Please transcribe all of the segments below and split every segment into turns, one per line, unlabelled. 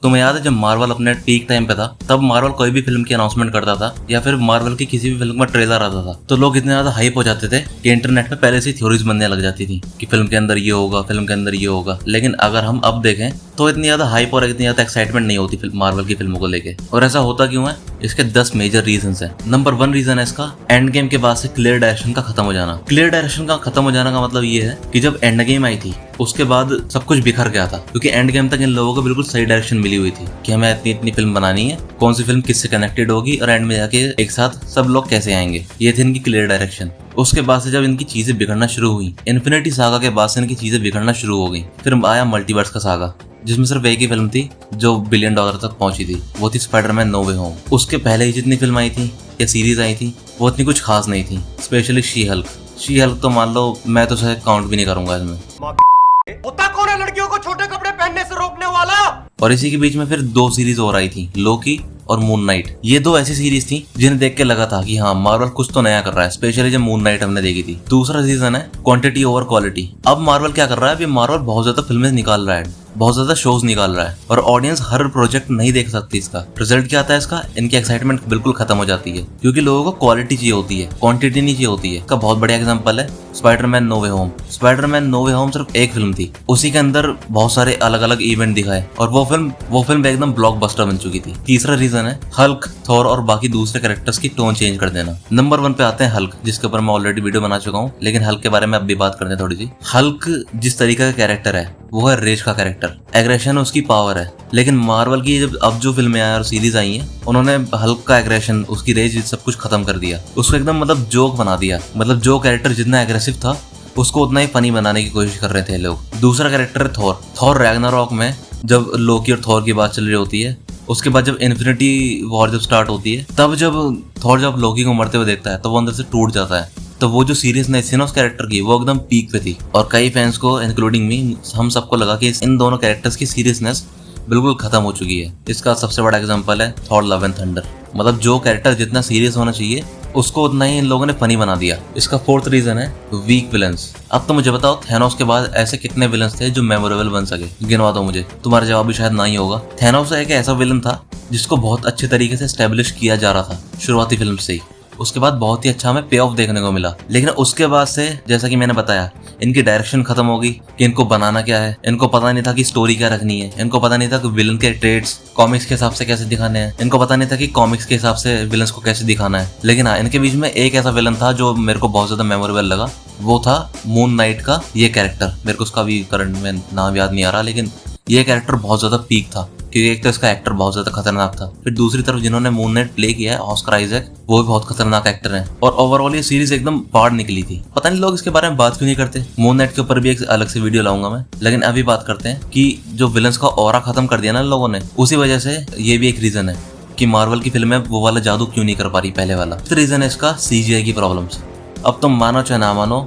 तुम्हें याद है जब मार्वल अपने पीक टाइम पे था, तब मार्वल कोई भी फिल्म की अनाउंसमेंट करता था या फिर मार्वल की किसी भी फिल्म का ट्रेलर आता था तो लोग इतने ज्यादा हाइप हो जाते थे कि इंटरनेट पे पहले से ही थ्योरीज बनने लग जाती थी कि फिल्म के अंदर ये होगा, फिल्म के अंदर ये होगा। लेकिन अगर हम अब देखें तो इतनी ज्यादा हाइप और इतनी ज्यादा एक्साइटमेंट नहीं होती मार्वल की फिल्मों को लेके। और ऐसा होता क्यों है? इसके 10 मेजर रीजंस हैं। नंबर 1 रीजन है इसका एंड गेम के बाद से क्लियर डायरेक्शन का खत्म हो जाना। क्लियर डायरेक्शन का खत्म हो जाने का मतलब ये है कि जब एंड गेम आई थी उसके बाद सब कुछ बिखर गया था, क्योंकि एंड गेम तक इन लोगों को बिल्कुल सही डायरेक्शन मिली हुई थी कि हमें इतनी इतनी फिल्म बनानी है, कौन सी फिल्म किससे कनेक्टेड होगी और एंड में जाके एक साथ सब लोग कैसे आएंगे। ये थी इनकी क्लियर डायरेक्शन। उसके बाद से जब इनकी चीजें बिगड़ना शुरू हुई, इन्फिनिटी सागा के बाद से इनकी चीजें बिगड़ना शुरू हो गई। फिर आया मल्टीवर्स का सागा, जिसमें सिर्फ एक ही फिल्म थी जो $1 बिलियन तक पहुंची थी, वो थी स्पाइडरमैन नो वे होम। उसके पहले ही जितनी फिल्म आई थी या सीरीज आई थी वो इतनी कुछ खास नहीं थी, स्पेशली शी हल्क तो मान लो मैं तो शायद काउंट भी नहीं करूंगा इसमें।
होता कौन है लड़कियों को छोटे कपड़े पहनने से रोकने वाला?
और इसी के बीच में फिर 2 सीरीज और आई थी, लोकी और मून नाइट। ये 2 ऐसी सीरीज थी जिन्हें देख के लगा था कि हाँ मार्वल कुछ तो नया कर रहा है, स्पेशली जब मून नाइट हमने देखी थी। दूसरा रीजन है क्वांटिटी ओवर क्वालिटी। अब मार्वल क्या कर रहा है? अभी मार्वल बहुत ज्यादा फिल्में निकाल रहा है, बहुत ज्यादा शोज निकाल रहा है और ऑडियंस हर प्रोजेक्ट नहीं देख सकती। इसका रिजल्ट क्या आता है? इसका इनकी एक्साइटमेंट बिल्कुल खत्म हो जाती है, क्योंकि लोगों को क्वालिटी चाहिए होती है, क्वांटिटी नहीं चाहिए होती है। इसका बहुत बढ़िया एग्जांपल है स्पाइडरमैन नो वे होम। स्पाइडरमैन नो वे होम सिर्फ एक फिल्म थी, उसी के अंदर बहुत सारे अलग अलग इवेंट दिखाए और वो फिल्म एकदम ब्लॉकबस्टर बन चुकी थी। तीसरा रीजन है हल्क, थॉर और बाकी दूसरे कैरेक्टर्स की टोन चेंज कर देना। नंबर 1 पे आते हैं हल्क, जिसके ऊपर मैं ऑलरेडी वीडियो बना चुका हूँ, लेकिन हल्क के बारे में अब भी बात करते हैं थोड़ी सी। हल्क जिस तरीके का कैरेक्टर है वो है रेज का कैरेक्टर, एग्रेशन उसकी पावर है। लेकिन मार्वल की जब अब जो फिल्में आई और सीरीज आई हैं, उन्होंने हल्क का एग्रेशन, उसकी रेज, सब कुछ खत्म कर दिया। उसको एकदम जोक बना दिया। जो कैरेक्टर जितना एग्रेसिव था उसको उतना ही फनी बनाने की कोशिश कर रहे थे लोग। दूसरा कैरेक्टर है थॉर रैग्नारॉक में जब लोकी और थॉर की बात चल रही होती है, उसके बाद जब इन्फिनिटी वॉर जब स्टार्ट होती है, तब जब थॉर जब लोकी को मरते हुए देखता है तो वो अंदर से टूट जाता है। तो वो जो सीरियसनेस थी ना उस कैरेक्टर की, वो एकदम पीक पे थी। और कई फैंस को इंक्लूडिंग मी, हम सबको लगा कि इन दोनों कैरेक्टर्स की सीरियसनेस बिल्कुल खत्म हो चुकी है। इसका सबसे बड़ा एग्जांपल है थॉर लव एंड थंडर। जो कैरेक्टर जितना सीरियस होना चाहिए उसको उतना ही इन लोगों ने फनी बना दिया। इसका 4th रीजन है वीक विलन्स। अब तो मुझे बताओ थैनोस के बाद ऐसे कितने विलन्स थे जो मेमोरेबल बन सके? गिनवा दो मुझे। तुम्हारा जवाब भी शायद ना ही होगा। थैनोस एक ऐसा विलन था जिसको बहुत अच्छे तरीके से एस्टेब्लिश किया जा रहा था शुरुआती फिल्म से ही। उसके बाद बहुत ही अच्छा हमें पे ऑफ देखने को मिला। लेकिन उसके बाद से जैसा कि मैंने बताया, इनकी डायरेक्शन खत्म हो गई कि इनको बनाना क्या है। इनको पता नहीं था कि स्टोरी क्या रखनी है, इनको पता नहीं था कि विलन के ट्रेड्स कॉमिक्स के हिसाब से कैसे दिखाने हैं, इनको पता नहीं था कि कॉमिक्स के हिसाब से विलन्स को कैसे दिखाना है। लेकिन हाँ, इनके बीच में एक ऐसा विलन था जो मेरे को बहुत ज्यादा मेमोरेबल लगा, वो था मून नाइट का ये कैरेक्टर। मेरे को उसका भी करंट में नाम याद नहीं आ रहा, लेकिन ये कैरेक्टर बहुत ज्यादा पीक था क्योंकि एक तो इसका एक्टर बहुत ज्यादा खतरनाक था, फिर दूसरी तरफ जिन्होंने मून नाइट प्ले किया है ऑस्कर आइजैक, वो भी बहुत खतरनाक एक्टर हैं। और ओवरऑल ये सीरीज एकदम पार निकली थी। पता नहीं लोग इसके बारे में बात क्यों नहीं करते। मून नाइट के ऊपर भी एक अलग से वीडियो लाऊंगा मैं, लेकिन अभी बात करते हैं कि जो विलन्स का ऑरा खत्म कर दिया ना लोगों ने, उसी वजह से ये भी एक रीजन है कि मार्वल की फिल्में वो वाला जादू क्यों नहीं कर पा रही पहले वाला। रीजन है इसका सीजीआई की प्रॉब्लम्स। अब तुम मानो चाहे ना मानो,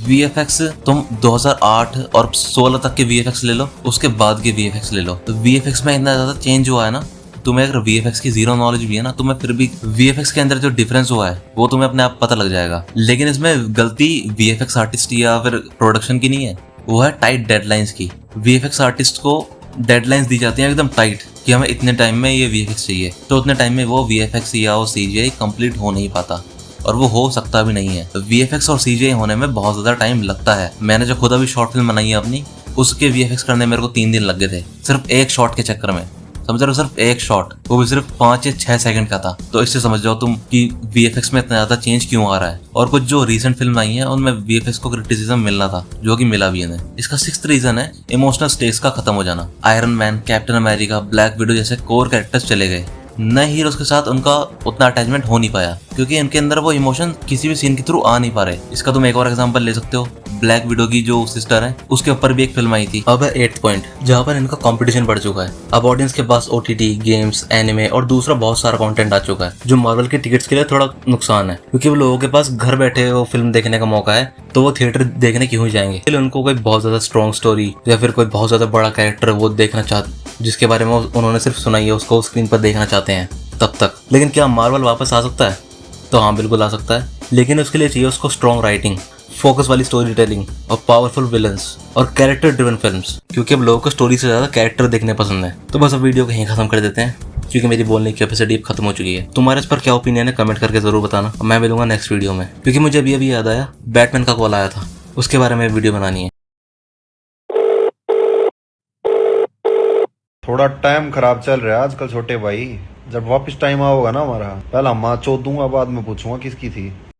VFX तुम 2008 और 16 तक के VFX ले लो, उसके बाद के VFX ले लो, तो VFX में इतना ज्यादा चेंज हुआ है ना। तुम्हें अगर VFX की जीरो नॉलेज भी है ना, तुम्हें फिर भी VFX के अंदर जो डिफरेंस हुआ है वो तुम्हें अपने आप पता लग जाएगा। लेकिन इसमें गलती VFX आर्टिस्ट या फिर प्रोडक्शन की नहीं है, वो है टाइट डेडलाइंस की। VFX आर्टिस्ट को डेडलाइंस दी जाती है एकदम टाइट कि हमें इतने टाइम में ये VFX चाहिए, तो उतने टाइम में वो VFX या वो CGI कंप्लीट हो नहीं पाता, और वो हो सकता भी नहीं है। VFX और CGI होने में बहुत ज्यादा टाइम लगता है। मैंने जो खुद अभी शॉर्ट फिल्म बनाई है अपनी, उसके VFX करने मेरे को 3 दिन लग गए थे, सिर्फ एक शॉट के चक्कर में। समझ रहे हो? सिर्फ एक शॉट, वो भी सिर्फ 5 या 6 सेकंड का था। तो इससे समझ जाओ तुम कि VFX में इतना ज्यादा चेंज क्यों आ रहा है। और कुछ जो रीसेंट फिल्म आई है उनमें VFX को क्रिटिसिज्म मिलना था, जो कि मिला भी है। इसका 6th रीजन है इमोशनल स्टेक्स का खत्म हो जाना। Iron man, captain America, black window जैसे कोर कैरेक्टर्स चले गए, नए हीरोज के साथ उनका उतना अटैचमेंट हो नहीं पाया क्योंकि इनके अंदर वो इमोशन किसी भी सीन के थ्रू आ नहीं पा रहे। इसका तुम एक और एग्जांपल ले सकते हो, ब्लैक विडो की जो सिस्टर है उसके ऊपर भी एक फिल्म आई थी। अब है 8th पॉइंट, जहाँ पर इनका कंपटीशन बढ़ चुका है। अब ऑडियंस के पास OTT, गेम्स, एनिमे और दूसरा बहुत सारा कंटेंट आ चुका है, जो मार्वल के टिकट्स के लिए थोड़ा नुकसान है, क्योंकि वो लोगों के पास घर बैठे वो फिल्म देखने का मौका है, तो वो थिएटर देखने क्यों ही जाएंगे। उनको कोई बहुत ज्यादा स्ट्रॉन्ग स्टोरी या फिर कोई बहुत ज्यादा बड़ा कैरेक्टर वो देखना चाहते, जिसके बारे में उन्होंने सिर्फ सुना ही है, उसको स्क्रीन पर देखना चाहते हैं तब तक। लेकिन क्या मार्वल वापस आ सकता है? तो हाँ, बिल्कुल आ सकता है, लेकिन उसके लिए चाहिए उसको स्ट्रॉन्ग राइटिंग, फोकस वाली स्टोरी टेलिंग और पावरफुल विलन्स और कैरेक्टर ड्रिवन फिल्म्स, क्योंकि अब लोगों को स्टोरी से ज्यादा कैरेक्टर देखने पसंद है। तो बस अब वीडियो को यहीं खत्म कर देते हैं, क्योंकि मेरी बोलने की कैपेसिटी अब खत्म हो चुकी है। तुम्हारे इस पर क्या ओपिनियन है कमेंट करके जरूर बताना, और मैं मिलूंगा नेक्स्ट वीडियो में, क्योंकि मुझे अभी याद आया बैटमैन का कॉल आया था, उसके बारे में वीडियो बनानी है।
थोड़ा टाइम खराब चल रहा है आजकल छोटे भाई। जब वापस टाइम आओगा ना हमारा, पहला माँ चोद दूंगा, बाद में पूछूंगा किसकी थी।